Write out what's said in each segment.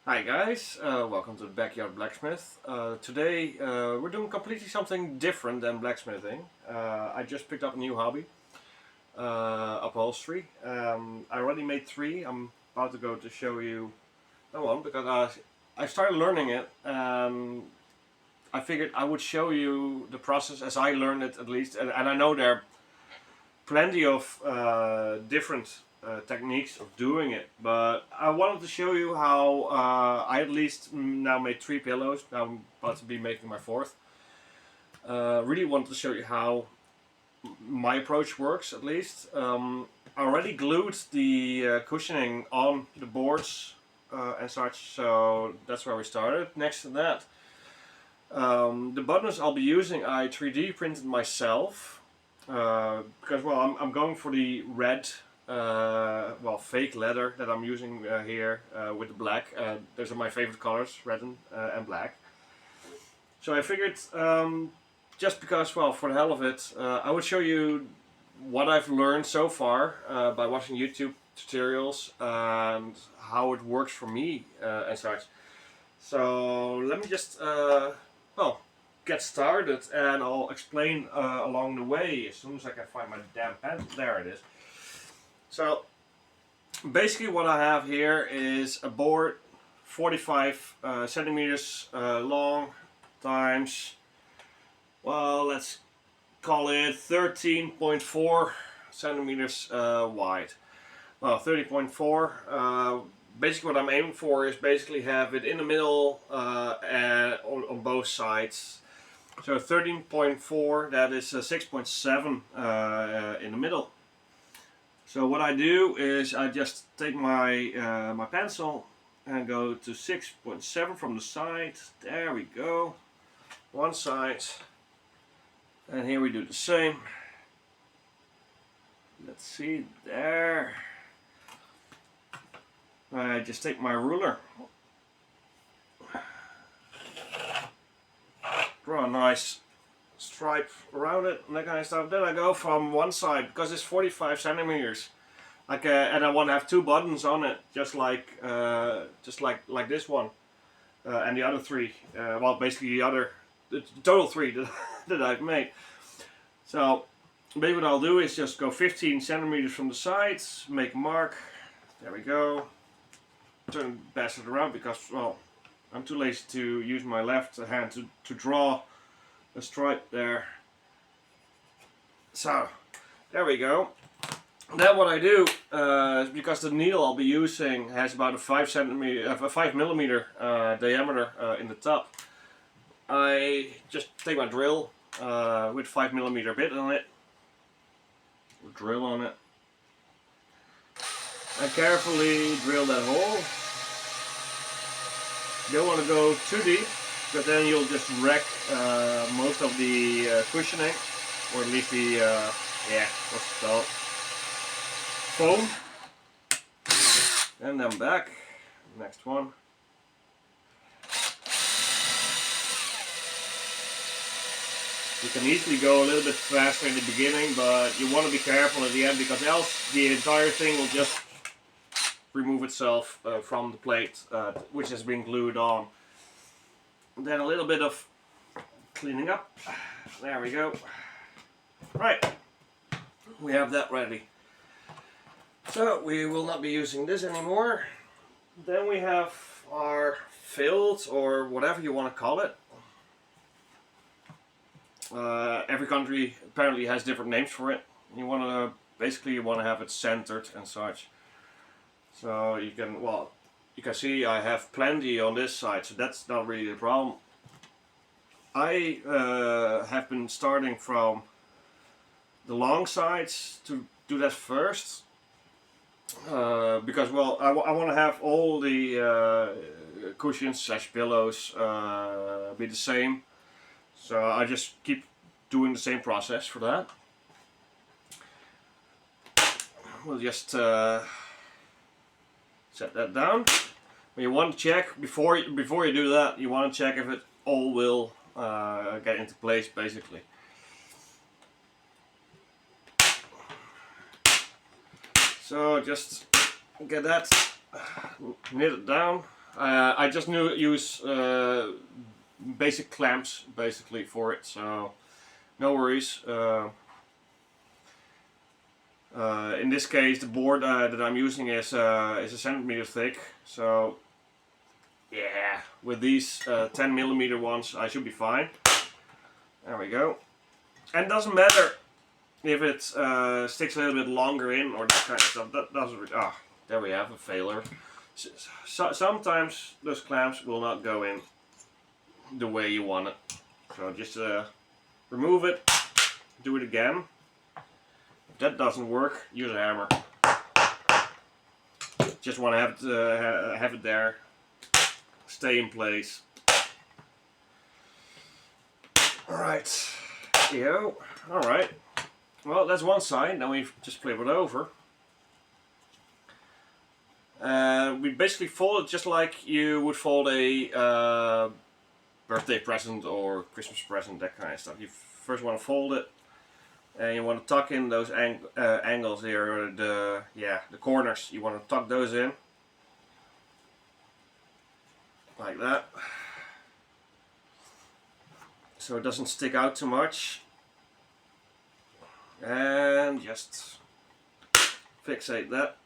Hi guys, welcome to the Backyard Blacksmith. Today we're doing completely something different than blacksmithing. I just picked up a new hobby, upholstery. I already made three. I'm about to go to show you that one because I started learning it and I figured I would show you the process as I learned it at least. And I know there are plenty of different techniques of doing it, but I wanted to show you how I at least now made 3 pillows. Now I'm about to be making my 4th. Really wanted to show you how my approach works at least. I already glued the cushioning on the boards and such, so that's where we started. Next to that, the buttons I'll be using I 3D printed myself. Because well, I'm going for the red, fake leather that I'm using here with the black. Those are my favorite colors, red and black. So I figured, just because, well, for the hell of it, I would show you what I've learned so far by watching YouTube tutorials and how it works for me and such. So let me just, get started, and I'll explain along the way as soon as I can find my damn pen. There it is. So basically what I have here is a board 45 centimeters long times, well, let's call it 13.4 centimeters wide. Well, 30.4. Basically what I'm aiming for is basically have it in the middle and on both sides. So 13.4, that is 6.7 in the middle. So what I do is I just take my my pencil and go to 6.7 from the side. There we go. One side. And here we do the same. Let's see, there. I just take my ruler. Draw a nice stripe around it and that kind of stuff. Then I go from one side because it's 45 centimeters, and I want to have 2 buttons on it, just like this one, and the other 3. Well, basically the total 3 that I've made. So maybe what I'll do is just go 15 centimeters from the sides, make a mark. There we go. Turn pass it around because, well, I'm too lazy to use my left hand to draw a stripe there. So, there we go. Then what I do, because the needle I'll be using has about a 5 millimeter diameter in the top, I just take my drill with 5 millimeter bit on it, drill on it, and carefully drill that hole. You don't want to go too deep, because then you'll just wreck most of the cushioning, or at least the, what's it called, foam. And then back, next one. You can easily go a little bit faster in the beginning, but you want to be careful at the end, because else the entire thing will just remove itself from the plate, which has been glued on. And then a little bit of cleaning up. There we go. Right, we have that ready. So we will not be using this anymore. Then we have our fillet, or whatever you want to call it. Every country apparently has different names for it. You want to have it centered and such. So you can see I have plenty on this side, so that's not really the problem. I have been starting from the long sides to do that first, because, well, I want to have all the cushions / pillows be the same. So I just keep doing the same process for that. We'll just set that down. But you want to check before you do that. You want to check if it all will get into place, basically. So just get that knit it down. I just use basic clamps basically for it, so no worries. In this case, the board that I'm using is a centimeter thick, so yeah, with these 10mm ones I should be fine. There we go. And it doesn't matter if it sticks a little bit longer in or that kind of stuff. That doesn't. There we have a failure. So, sometimes those clamps will not go in the way you want it. So just remove it, do it again. If that doesn't work, use a hammer. Just want to have it there, stay in place. Alright, alright. Well, that's one side, now we just flip it over. We basically fold it just like you would fold a birthday present or Christmas present, that kind of stuff. You first want to fold it, and you want to tuck in those angles here, or the corners. You want to tuck those in like that, so it doesn't stick out too much, and just fixate that.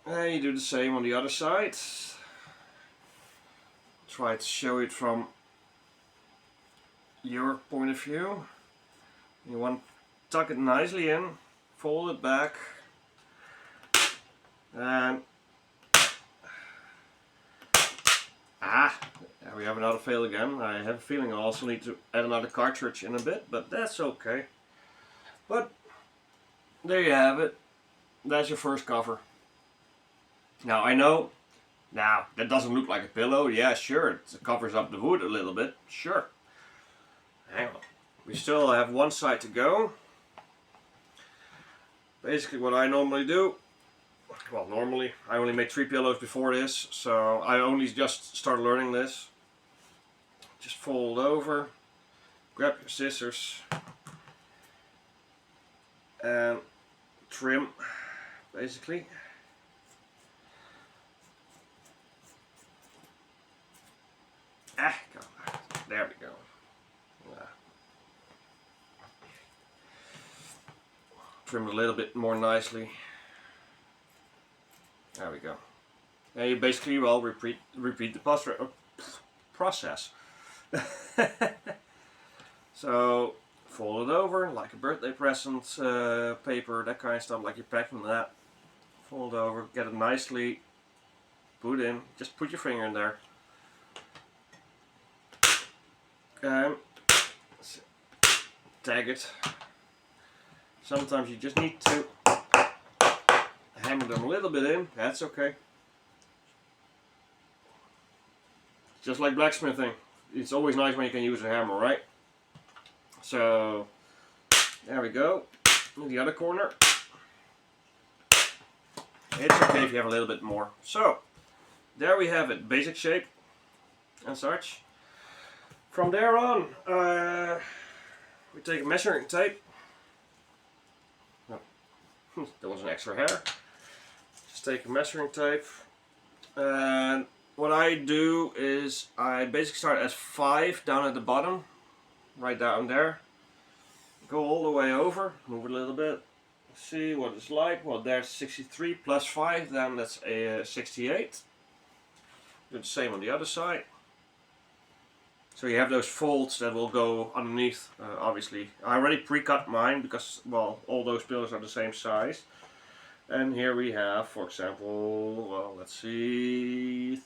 And you do the same on the other side. Try to show it from your point of view. You want to tuck it nicely in, fold it back, and there we have another fail again. I have a feeling I also need to add another cartridge in a bit, but that's okay. But there you have it. That's your first cover. Now I know, now that doesn't look like a pillow. Yeah, sure, it covers up the wood a little bit. Sure. Hang on. We still have one side to go. Basically what I normally do, well, normally I only made 3 pillows before this, so I only just started learning this. Just fold over, grab your scissors, and trim, basically. Come on. There we go. Trim it a little bit more nicely. There we go. And you basically will repeat the process. So fold it over like a birthday present paper, that kind of stuff, like you're packing that. Fold over, get it nicely put in. Just put your finger in there. And tag it. Sometimes you just need to hammer them a little bit in. That's okay. Just like blacksmithing, it's always nice when you can use a hammer, right? So there we go. In the other corner. It's okay if you have a little bit more. So there we have it, basic shape and such. From there on, we take a measuring tape. Oh, there was an extra hair. Just take a measuring tape, and what I do is I basically start at 5 down at the bottom, right down there. Go all the way over, move it a little bit. See what it's like. Well, there's 63 plus 5, then that's a 68. Do the same on the other side. So you have those folds that will go underneath, obviously. I already pre-cut mine because, well, all those pillows are the same size. And here we have, for example, well, let's see,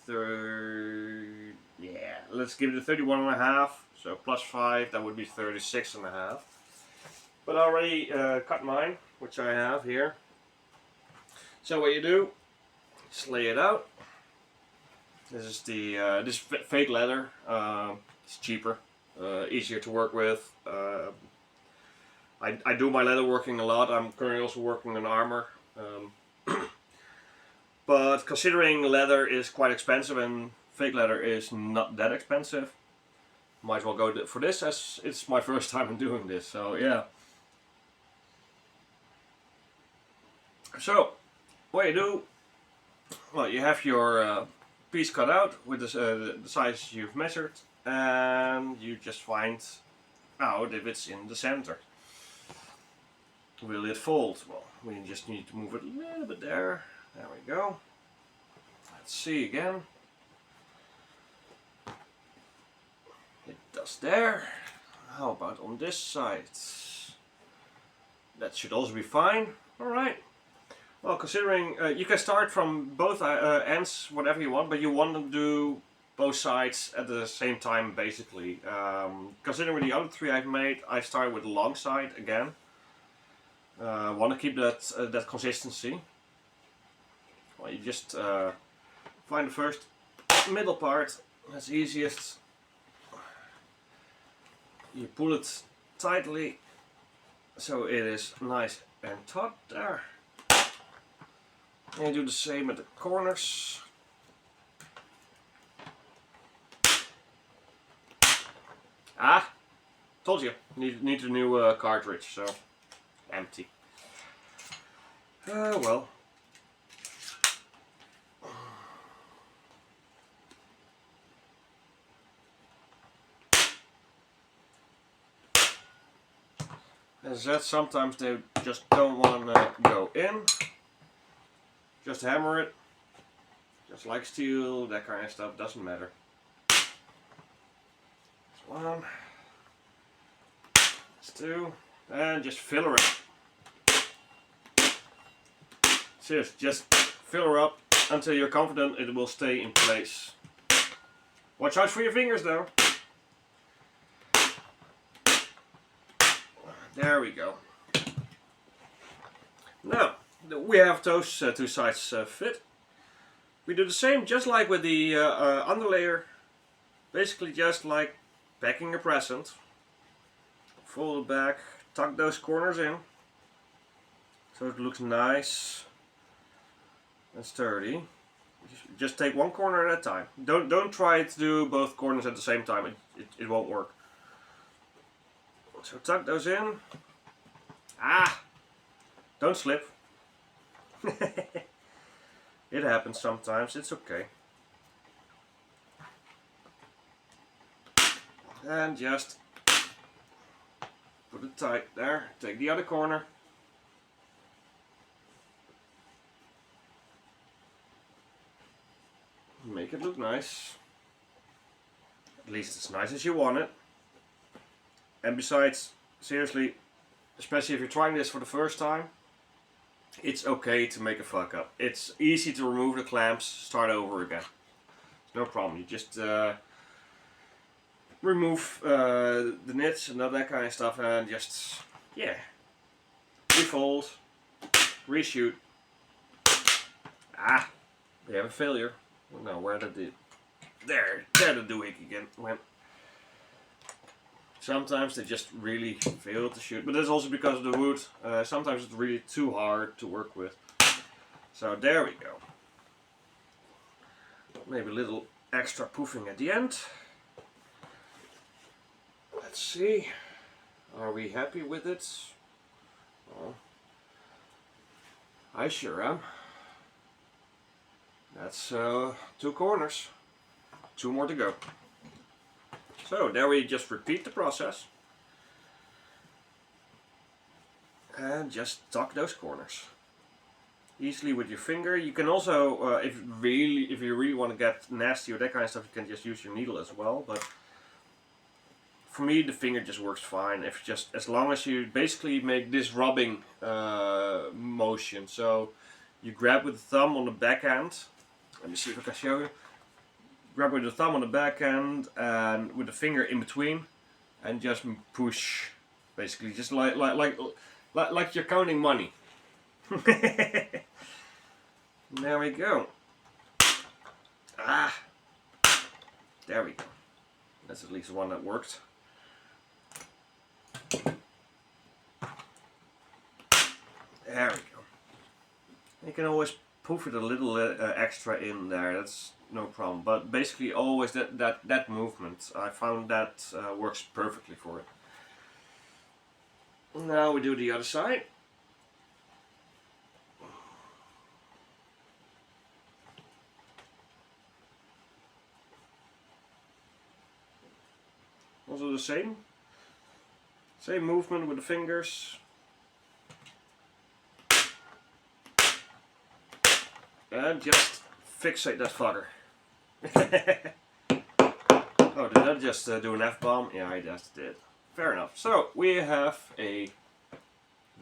let's give it a 31.5. So plus 5, that would be 36.5. But I already cut mine, which I have here. So what you do, just lay it out. This is the this fake leather. It's cheaper, easier to work with. I do my leather working a lot. I'm currently also working on armor. But considering leather is quite expensive and fake leather is not that expensive, might as well go for this, as it's my first time in doing this. So yeah. So what you do, well, you have your piece cut out with the size you've measured, and you just find out if it's in the center. Will it fold? Well, we just need to move it a little bit there. There we go. Let's see again. It does there. How about on this side? That should also be fine. Alright. Well, considering you can start from both ends, whatever you want, but you want to do both sides at the same time, basically. Considering the other three I've made, I started with the long side again. Want to keep that consistency. Well, you just find the first middle part. That's easiest. You pull it tightly so it is nice and taut there. And you do the same at the corners. Ah, told you. Need a new cartridge, so empty. Well. As I said, sometimes they just don't want to go in. Just hammer it. Just like steel, that kind of stuff, doesn't matter. That's one. That's two. And just fill her up. Seriously, just fill her up until you're confident it will stay in place. Watch out for your fingers though. There we go. Now, we have those two sides fit. We do the same just like with the underlayer. Basically just like packing a present. Fold it back, tuck those corners in. So it looks nice and sturdy. Just take one corner at a time. Don't try to do both corners at the same time. It won't work. So tuck those in. Ah! Don't slip. It happens sometimes, it's okay. And just put it tight there. Take the other corner. Make it look nice. At least as nice as you want it. And besides, seriously, especially if you're trying this for the first time, it's okay to make a fuck up. It's easy to remove the clamps, start over again. No problem. You just remove the nits and all that kind of stuff, and just, yeah, refold, reshoot. Ah, we have a failure. Oh, no, where did it? There the doohickey again went. Sometimes they just really fail to shoot, but that's also because of the wood. Sometimes it's really too hard to work with. So there we go. Maybe a little extra poofing at the end. Let's see. Are we happy with it? Well, I sure am. That's two corners. Two more to go. So there we just repeat the process. And just tuck those corners. Easily with your finger. You can also, if you really want to get nasty or that kind of stuff, you can just use your needle as well. But for me, the finger just works fine. If just as long as you basically make this rubbing motion. So you grab with the thumb on the backhand. Let me see if I can show you. Grab with the thumb on the backhand and with the finger in between, and just push. Basically, just like you're counting money. There we go. Ah, there we go. That's at least one that worked. There we go. You can always poof it a little extra in there. That's no problem. But basically, always that movement. I found that works perfectly for it. Now we do the other side. Also the same movement with the fingers. And just fixate that fucker. Oh, did I just do an F-bomb? Yeah, I just did. Fair enough. So we have a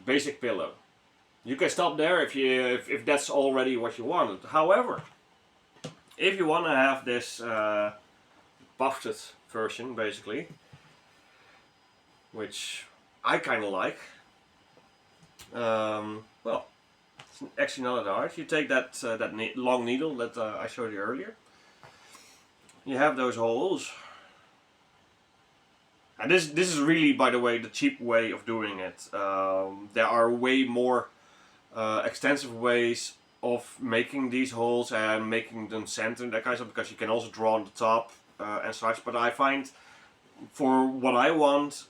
basic pillow. You can stop there if that's already what you wanted. However, if you want to have this buffeted version, basically, which I kind of like, well, it's actually not that hard. You take that long needle that I showed you earlier. You have those holes. And this is really, by the way, the cheap way of doing it. There are way more extensive ways of making these holes and making them center and that kind of stuff, because you can also draw on the top and such. But I find for what I want,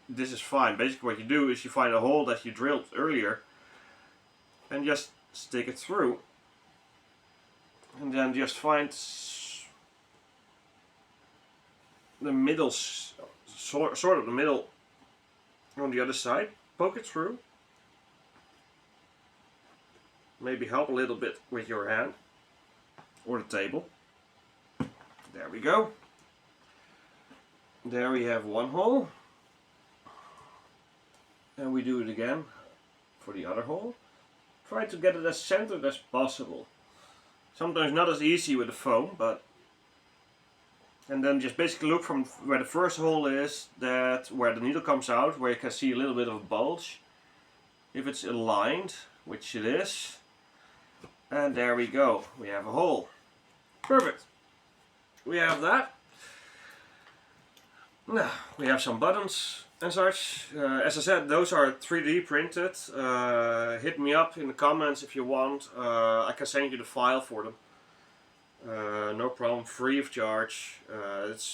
this is fine. Basically what you do is you find a hole that you drilled earlier and just stick it through, and then just find the middle, sort of the middle on the other side, poke it through, maybe help a little bit with your hand or the table. There we go. There we have one hole, and we do it again for the other hole. Try to get it as centered as possible. Sometimes not as easy with the foam, but and then just basically look from where the first hole is, that where the needle comes out, where you can see a little bit of a bulge. If it's aligned, which it is, and there we go, we have a hole. Perfect. We have that. Now we have some buttons and such. As I said, those are 3D printed. Hit me up in the comments if you want. I can send you the file for them. No problem, free of charge. It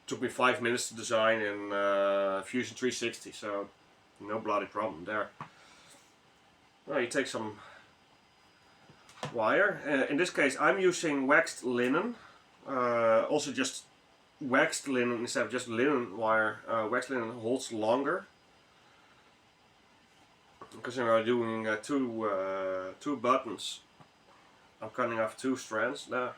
took me 5 minutes to design in Fusion 360, so no bloody problem there. Well, you take some wire. In this case, I'm using waxed linen. Also just waxed linen instead of just linen wire. Waxed linen holds longer, because I'm doing two buttons. I'm cutting off 2 strands there.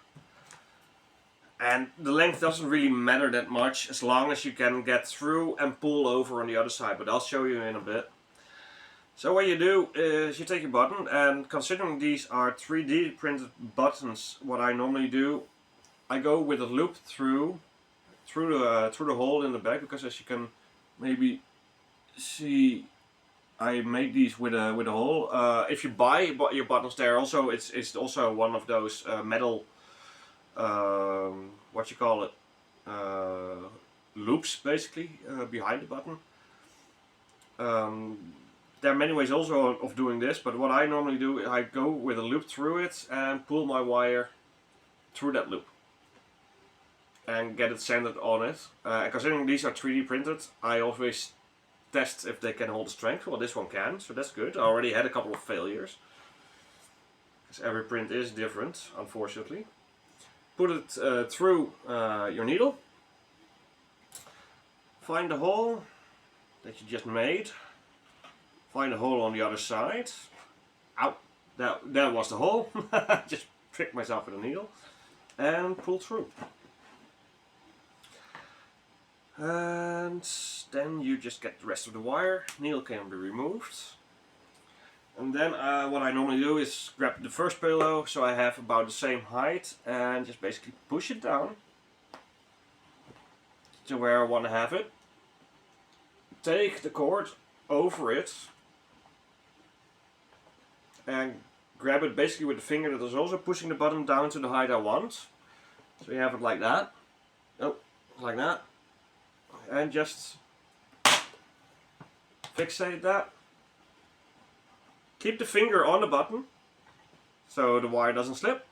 And the length doesn't really matter that much, as long as you can get through and pull over on the other side, but I'll show you in a bit. So what you do is you take your button, and considering these are 3D printed buttons, what I normally do, I go with a loop through the hole in the back, because as you can maybe see, I made these with a hole. If you buy your buttons, there also it's also one of those metal, what you call it, loops basically behind the button. There are many ways also of doing this, but what I normally do is I go with a loop through it and pull my wire through that loop and get it centered on it. And considering these are 3D printed, I always test if they can hold the strength. Well, this one can, so that's good. I already had a couple of failures, because every print is different, unfortunately. Put it through your needle. Find the hole that you just made. Find a hole on the other side. Ow! That was the hole. Just tricked myself with a needle. And pull through. And then you just get the rest of the wire. Needle can be removed. And then what I normally do is grab the first pillow, so I have about the same height, and just basically push it down to where I want to have it. Take the cord over it and grab it basically with the finger that is also pushing the button down to the height I want. So you have it like that. Oh, like that. And just fixate that. Keep the finger on the button so the wire doesn't slip.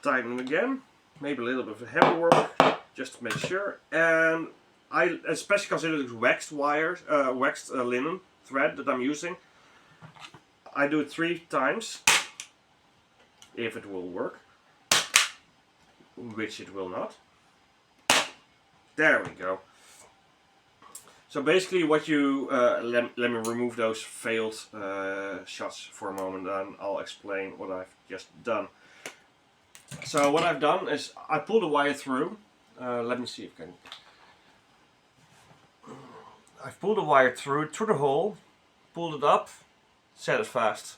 Tighten it again. Maybe a little bit of heavy work, just to make sure. And I especially consider this waxed wire, waxed linen thread that I'm using. I do it 3 times. if it will work, which it will not. There we go. So basically what you, let me remove those failed shots for a moment and I'll explain what I've just done. So what I've done is I pulled the wire through. Let me see if I can. I've pulled the wire through the hole, pulled it up, set it fast.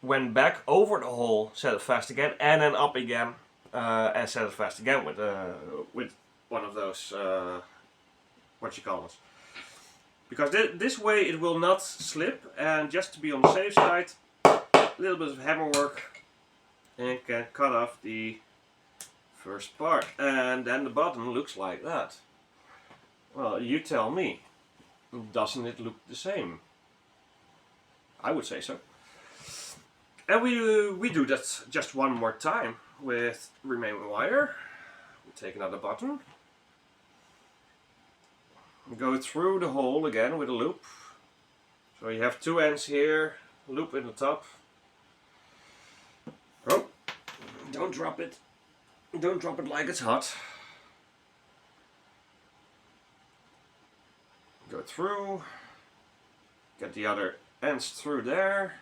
Went back over the hole, set it fast again, and then up again, and set it fast again with one of those, what you call it. Because this way it will not slip, and just to be on the safe side, a little bit of hammer work, and can cut off the first part. And then the button looks like that. Well, you tell me, doesn't it look the same? I would say so. And we do that just one more time with remaining wire. We take another button. We go through the hole again with a loop. So you have two ends here, loop in the top. Oh, don't drop it. Don't drop it like it's hot. Go through, get the other ends through there.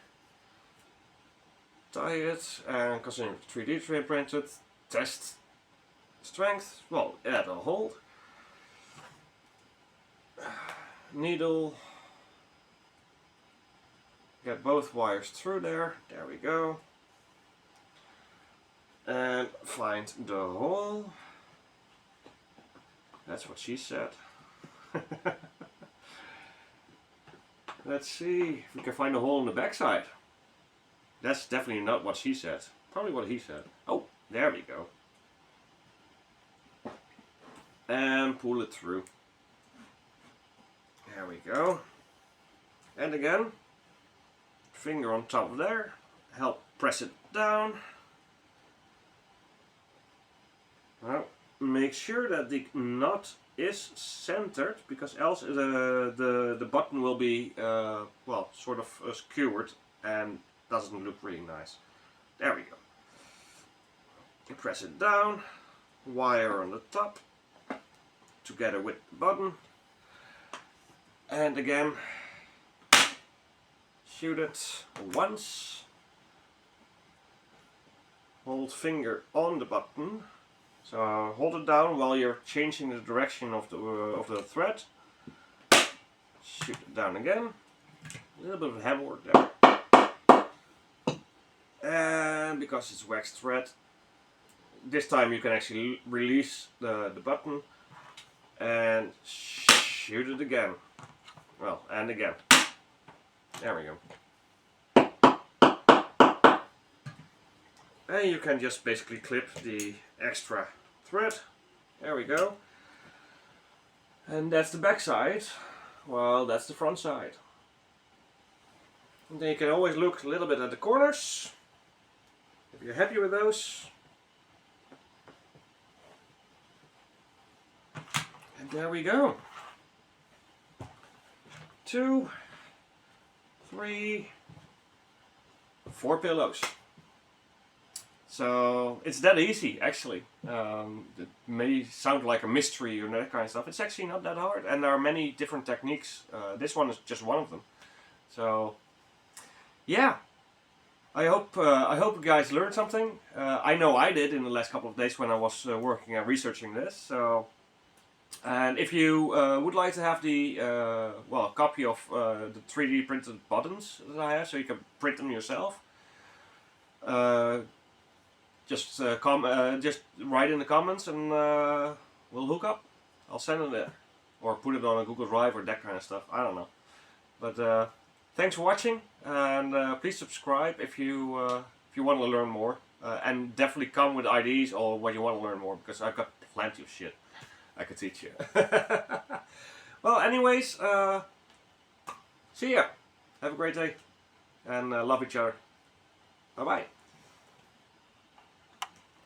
Tie it and continue 3D printed, test strength, well, add a hole, needle, get both wires through there, there we go, and find the hole. That's what she said. Let's see if we can find a hole in the backside. That's definitely not what she said. Probably what he said. Oh, there we go. And pull it through. There we go. And again, finger on top of there. Help press it down. Now, make sure that the knot is centered, because else the button will be well, sort of skewered and doesn't look really nice. There we go. You press it down, wire on the top, together with the button, and again shoot it once, hold finger on the button, so hold it down while you're changing the direction of the thread, shoot it down again, a little bit of hammer work there. And because it's waxed thread, this time you can actually release the button and shoot it again. Well, and again. There we go. And you can just basically clip the extra thread. There we go. And that's the back side. Well, that's the front side. And then you can always look a little bit at the corners. If you're happy with those. And there we go. 2, 3, 4 pillows. So it's that easy, actually. It may sound like a mystery or that kind of stuff. It's actually not that hard, and there are many different techniques. This one is just one of them. So yeah. I hope you guys learned something. I know I did in the last couple of days when I was working and researching this. So, and if you would like to have the well, copy of the 3D printed buttons that I have, so you can print them yourself, just write in the comments and we'll hook up. I'll send it there, or put it on a Google Drive or that kind of stuff. I don't know, but. Thanks for watching, and please subscribe if you want to learn more, and definitely come with ideas or what you want to learn more, because I've got plenty of shit I could teach you. Well, anyways, see ya. Have a great day, and love each other. Bye bye.